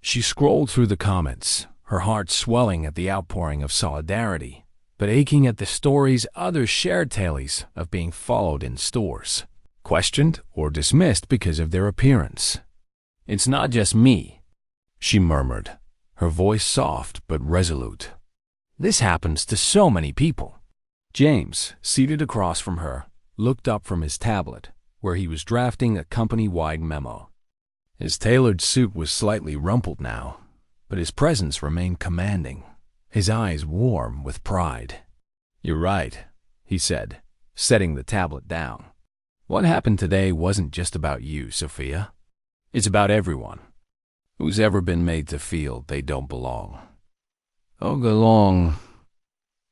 She scrolled through the comments, her heart swelling at the outpouring of solidarity, but aching at the stories others shared tales of being followed in stores, questioned or dismissed because of their appearance. "It's not just me," she murmured, her voice soft but resolute. "This happens to so many people." James, seated across from her, looked up from his tablet, where he was drafting a company-wide memo. His tailored suit was slightly rumpled now, but his presence remained commanding, his eyes warm with pride. "You're right," he said, setting the tablet down. "What happened today wasn't just about you, Sophia. It's about everyone who's ever been made to feel they don't belong. Oh, belong.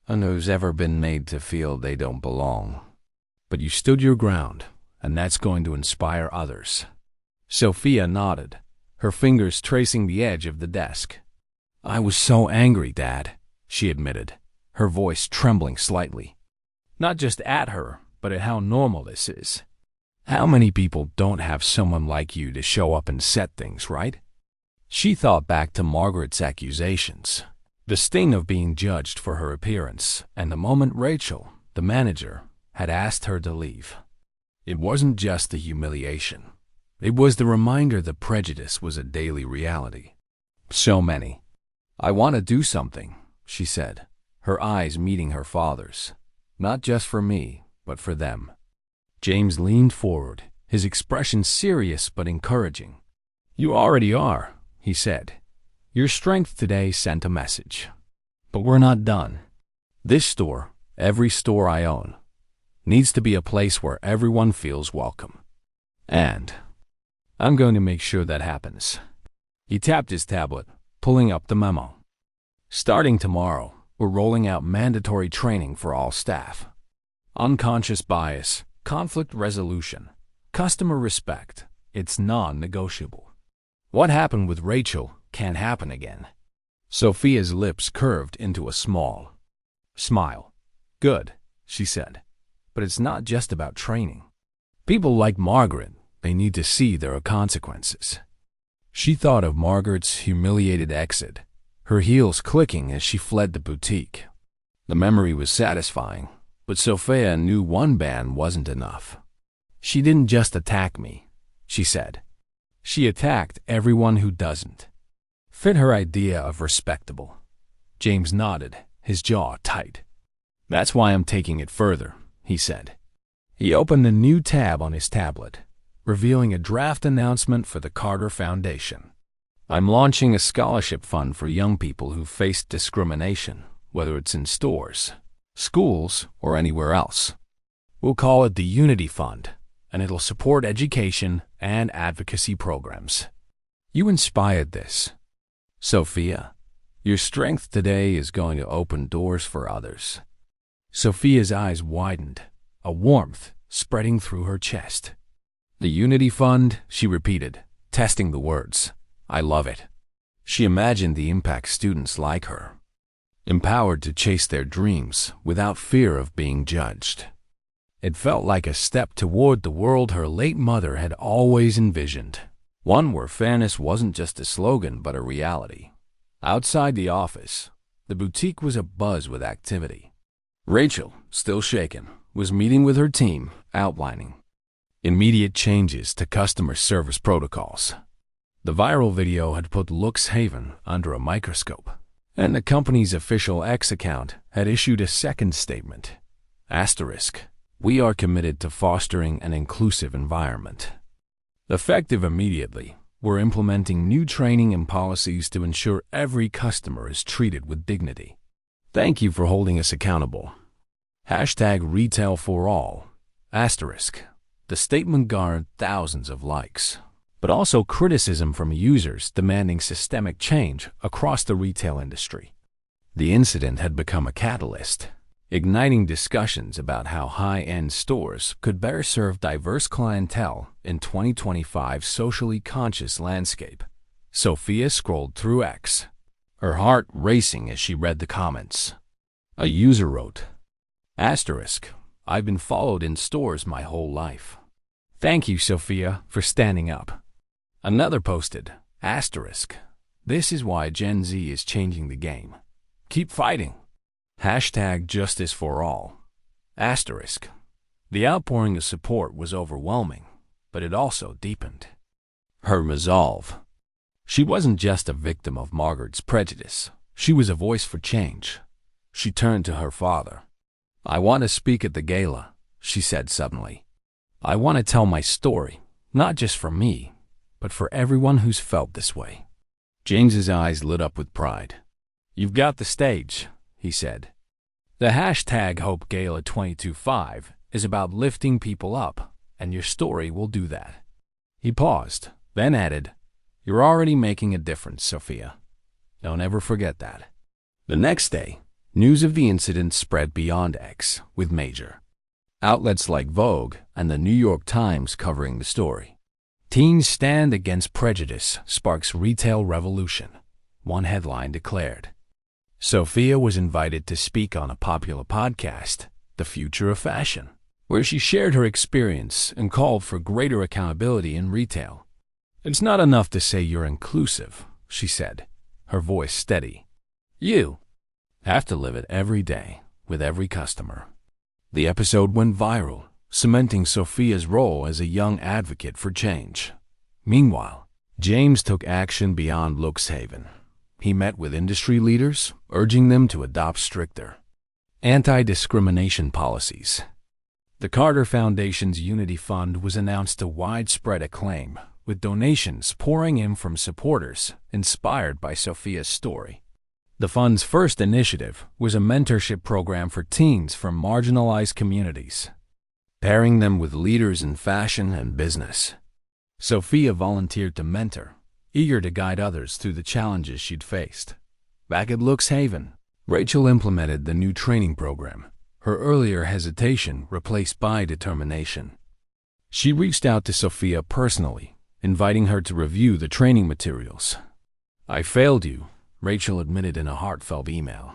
And who's ever been made to feel they don't belong. But you stood your ground, and that's going to inspire others." Sophia nodded, her fingers tracing the edge of the desk. "I was so angry, Dad," she admitted, her voice trembling slightly. "Not just at her, but at how normal this is. How many people don't have someone like you to show up and set things right?" She thought back to Margaret's accusations, the sting of being judged for her appearance, and the moment Rachel, the manager, had asked her to leave. It wasn't just the humiliation. It was the reminder that prejudice was a daily reality. So many. "I want to do something," she said, her eyes meeting her father's. "Not just for me, but for them." James leaned forward, his expression serious but encouraging. "You already are," he said. "Your strength today sent a message. But we're not done. This store, every store I own, needs to be a place where everyone feels welcome. And I'm going to make sure that happens." He tapped his tablet, pulling up the memo. "Starting tomorrow, we're rolling out mandatory training for all staff. Unconscious bias, conflict resolution, customer respect. It's non-negotiable. What happened with Rachel can't happen again." Sophia's lips curved into a small smile. "Good," she said. "But it's not just about training. People like Margaret, they need to see there are consequences." She thought of Margaret's humiliated exit, her heels clicking as she fled the boutique. The memory was satisfying, but Sophia knew one ban wasn't enough. "She didn't just attack me," she said. "She attacked everyone who doesn't fit her idea of respectable." James nodded, his jaw tight. "That's why I'm taking it further," he said. He opened a new tab on his tablet, revealing a draft announcement for the Carter Foundation. "I'm launching a scholarship fund for young people who faced discrimination, whether it's in stores, schools, or anywhere else. We'll call it the Unity Fund, and it'll support education and advocacy programs. You inspired this, Sophia. Your strength today is going to open doors for others." Sophia's eyes widened, a warmth spreading through her chest. "The Unity Fund," she repeated, testing the words. "I love it." She imagined the impact students like her, empowered to chase their dreams without fear of being judged. It felt like a step toward the world her late mother had always envisioned, one where fairness wasn't just a slogan but a reality. Outside the office, the boutique was abuzz with activity. Rachel, still shaken, was meeting with her team, outlining immediate changes to customer service protocols. The viral video had put Luxe Haven under a microscope, and the company's official X account had issued a second statement. Asterisk, "We are committed to fostering an inclusive environment." Effective immediately, we're implementing new training and policies to ensure every customer is treated with dignity. Thank you for holding us accountable. Hashtag Retail for All. Asterisk. The statement garnered thousands of likes, but also criticism from users demanding systemic change across the retail industry. The incident had become a catalyst, igniting discussions about how high-end stores could better serve diverse clientele in 2025's socially conscious landscape. Sophia scrolled through X, her heart racing as she read the comments. A user wrote, Asterisk, "I've been followed in stores my whole life. Thank you, Sophia, for standing up. Another posted, asterisk. This is why Gen Z is changing the game. Keep fighting. Hashtag justice for all. Asterisk. The outpouring of support was overwhelming, but it also deepened her resolve. She wasn't just a victim of Margaret's prejudice. She was a voice for change. She turned to her father. I want to speak at the gala, she said suddenly. I want to tell my story, not just for me, but for everyone who's felt this way. James's eyes lit up with pride. You've got the stage, he said. The hashtag Hope Gala 2025 is about lifting people up, and your story will do that. He paused, then added, You're already making a difference, Sophia. Don't ever forget that. The next day, news of the incident spread beyond X with major outlets like Vogue and the New York Times covering the story. Teens Stand Against Prejudice Sparks Retail Revolution, one headline declared. Sophia was invited to speak on a popular podcast, The Future of Fashion, where she shared her experience and called for greater accountability in retail. It's not enough to say you're inclusive, she said, her voice steady. You have to live it every day with every customer. The episode went viral, cementing Sophia's role as a young advocate for change. Meanwhile, James took action beyond Luxe Haven. He met with industry leaders, urging them to adopt stricter anti-discrimination policies. The Carter Foundation's Unity Fund was announced to widespread acclaim, with donations pouring in from supporters inspired by Sophia's story. The fund's first initiative was a mentorship program for teens from marginalized communities, pairing them with leaders in fashion and business. Sophia volunteered to mentor, eager to guide others through the challenges she'd faced. Back at Luxe Haven, Rachel implemented the new training program, her earlier hesitation replaced by determination. She reached out to Sophia personally, inviting her to review the training materials. I failed you, Rachel admitted in a heartfelt email,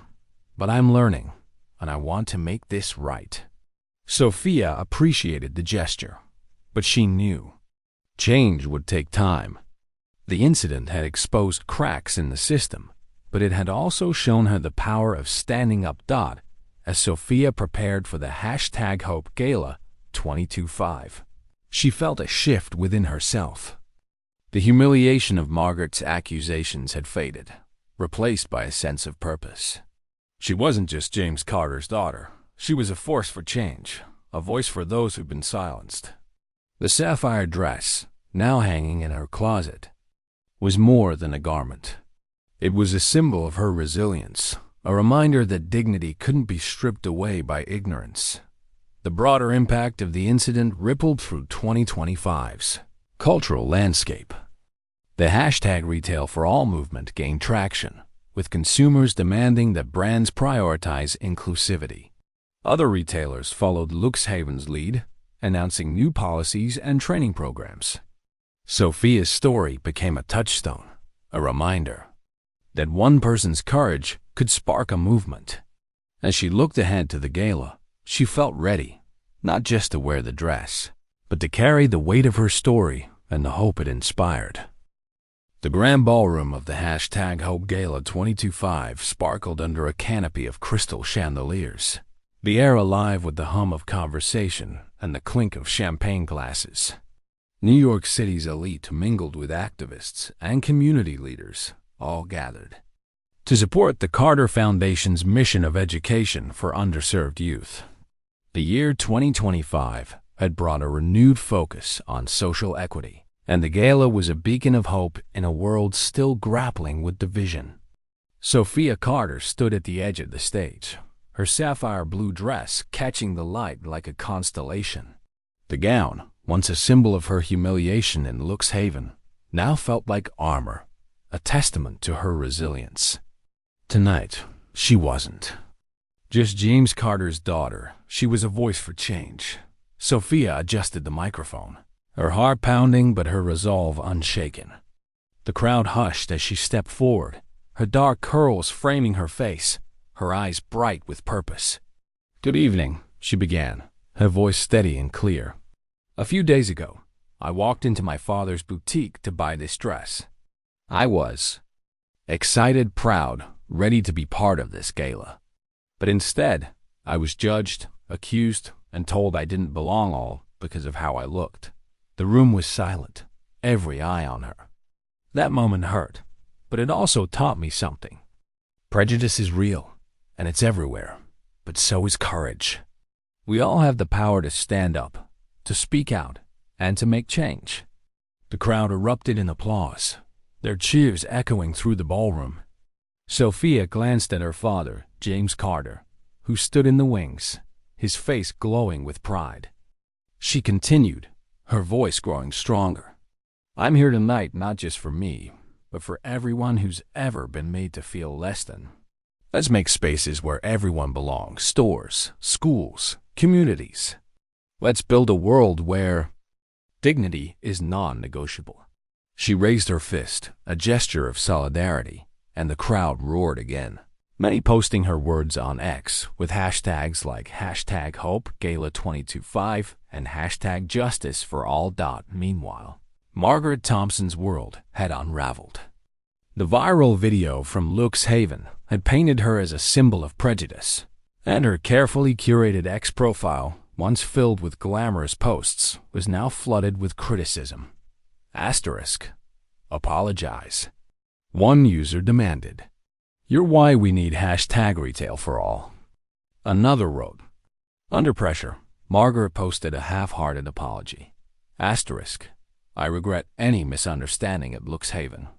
but I'm learning, and I want to make this right. Sophia appreciated the gesture, but she knew change would take time. The incident had exposed cracks in the system, but it had also shown her the power of standing up. As Sophia prepared for the hashtag Hope Gala 2025, she felt a shift within herself. The humiliation of Margaret's accusations had faded, replaced by a sense of purpose. She wasn't just James Carter's daughter. She was a force for change, a voice for those who'd been silenced. The sapphire dress, now hanging in her closet, was more than a garment. It was a symbol of her resilience, a reminder that dignity couldn't be stripped away by ignorance. The broader impact of the incident rippled through 2025's cultural landscape. The hashtag Retail for All movement gained traction, with consumers demanding that brands prioritize inclusivity. Other retailers followed Luxe Haven's lead, announcing new policies and training programs. Sophia's story became a touchstone, a reminder that one person's courage could spark a movement. As she looked ahead to the gala, she felt ready, not just to wear the dress, but to carry the weight of her story and the hope it inspired. The grand ballroom of the hashtag Hope Gala 2025 sparkled under a canopy of crystal chandeliers, the air alive with the hum of conversation and the clink of champagne glasses. New York City's elite mingled with activists and community leaders, all gathered to support the Carter Foundation's mission of education for underserved youth. The year 2025 had brought a renewed focus on social equity, and the gala was a beacon of hope in a world still grappling with division. Sophia Carter stood at the edge of the stage, her sapphire blue dress catching the light like a constellation. The gown, once a symbol of her humiliation in Luxe Haven, now felt like armor, a testament to her resilience. Tonight, she wasn't just James Carter's daughter. She was a voice for change. Sophia adjusted the microphone, her heart pounding but her resolve unshaken. The crowd hushed as she stepped forward, her dark curls framing her face, her eyes bright with purpose. Good evening, she began, her voice steady and clear. A few days ago, I walked into my father's boutique to buy this dress. I was excited, proud, ready to be part of this gala. But instead, I was judged, accused, and told I didn't belong, all because of how I looked. The room was silent, every eye on her. That moment hurt, but it also taught me something. Prejudice is real, and it's everywhere, but so is courage. We all have the power to stand up, to speak out, and to make change. The crowd erupted in applause, their cheers echoing through the ballroom. Sophia glanced at her father, James Carter, who stood in the wings, his face glowing with pride. She continued, her voice growing stronger. I'm here tonight not just for me, but for everyone who's ever been made to feel less than. Let's make spaces where everyone belongs, stores, schools, communities. Let's build a world where dignity is non-negotiable. She raised her fist, a gesture of solidarity, and the crowd roared again. Many posting her words on X with hashtags like #HopeGala225 and #JusticeForAll. Meanwhile, Margaret Thompson's world had unraveled. The viral video from Luxe Haven had painted her as a symbol of prejudice, and her carefully curated X profile, once filled with glamorous posts, was now flooded with criticism. Apologize. One user demanded, "You're why we need #RetailForAll." Another wrote, "Under pressure, Margaret posted a half-hearted apology. I regret any misunderstanding at Luxe Haven.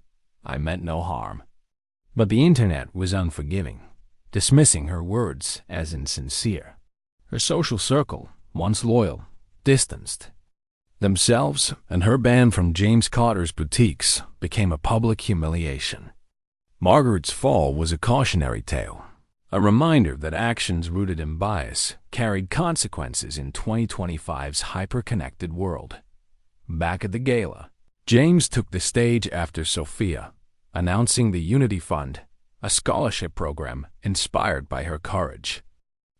I meant no harm." But the internet was unforgiving, dismissing her words as insincere. Her social circle, once loyal, distanced themselves, and her ban from James Carter's boutiques became a public humiliation. Margaret's fall was a cautionary tale, a reminder that actions rooted in bias carried consequences in 2025's hyper-connected world. Back at the gala, James took the stage after Sophia, announcing the Unity Fund, a scholarship program inspired by her courage.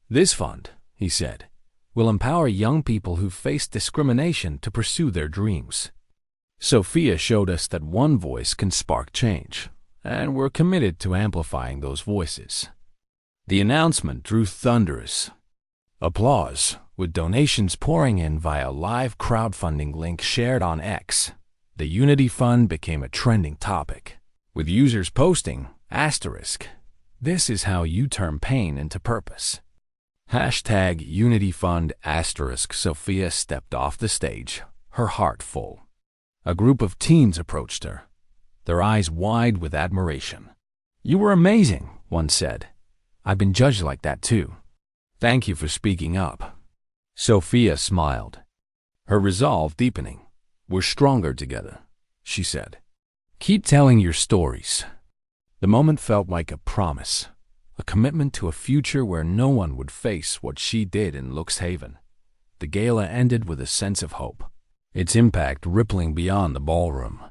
"This fund," he said, "will empower young people who face discrimination to pursue their dreams." Sophia showed us that one voice can spark change, and we're committed to amplifying those voices. The announcement drew thunderous applause, with donations pouring in via a live crowdfunding link shared on X. The Unity Fund became a trending topic, with users posting, "This is how you turn pain into purpose." #UnityFund*. Sophia stepped off the stage, her heart full. A group of teens approached her, their eyes wide with admiration. "You were amazing," one said. "I've been judged like that too. Thank you for speaking up." Sophia smiled, her resolve deepening. "We're stronger together," she said. "Keep telling your stories." The moment felt like a promise, a commitment to a future where no one would face what she did in Luxe Haven. The gala ended with a sense of hope, its impact rippling beyond the ballroom.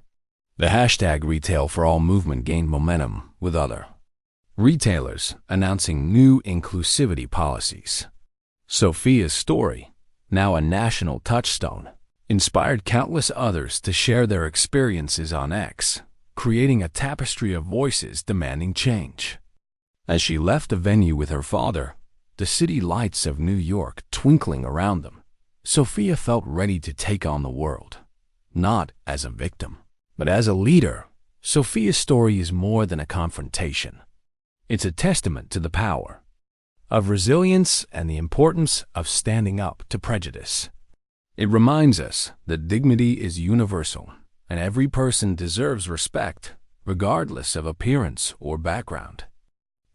The #RetailForAll movement gained momentum, with other retailers announcing new inclusivity policies. Sophia's story, now a national touchstone, inspired countless others to share their experiences on X, creating a tapestry of voices demanding change. As she left the venue with her father, the city lights of New York twinkling around them, Sophia felt ready to take on the world, not as a victim, but as a leader. Sophia's story is more than a confrontation. It's a testament to the power of resilience and the importance of standing up to prejudice. It reminds us that dignity is universal, and every person deserves respect, regardless of appearance or background.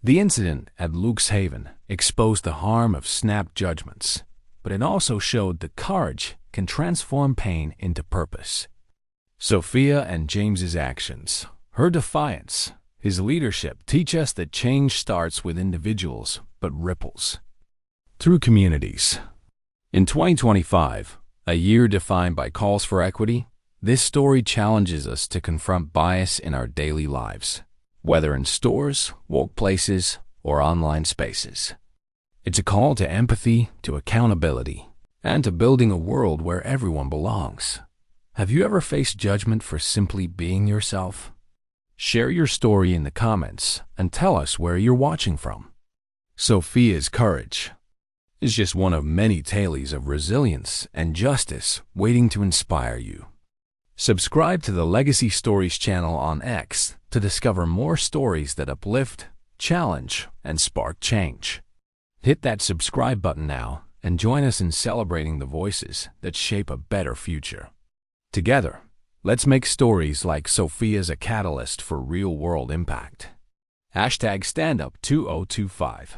The incident at Luxe Haven exposed the harm of snap judgments, but it also showed that courage can transform pain into purpose. Sophia and James's actions, her defiance, his leadership teach us that change starts with individuals but ripples through communities. In 2025, a year defined by calls for equity, this story challenges us to confront bias in our daily lives, whether in stores, workplaces, or online spaces. It's a call to empathy, to accountability, and to building a world where everyone belongs. Have you ever faced judgment for simply being yourself? Share your story in the comments and tell us where you're watching from. Sophia's courage is just one of many tales of resilience and justice waiting to inspire you. Subscribe to the Legacy Stories channel on X to discover more stories that uplift, challenge, and spark change. Hit that subscribe button now and join us in celebrating the voices that shape a better future. Together, let's make stories like Sophia's a catalyst for real-world impact. #StandUp2025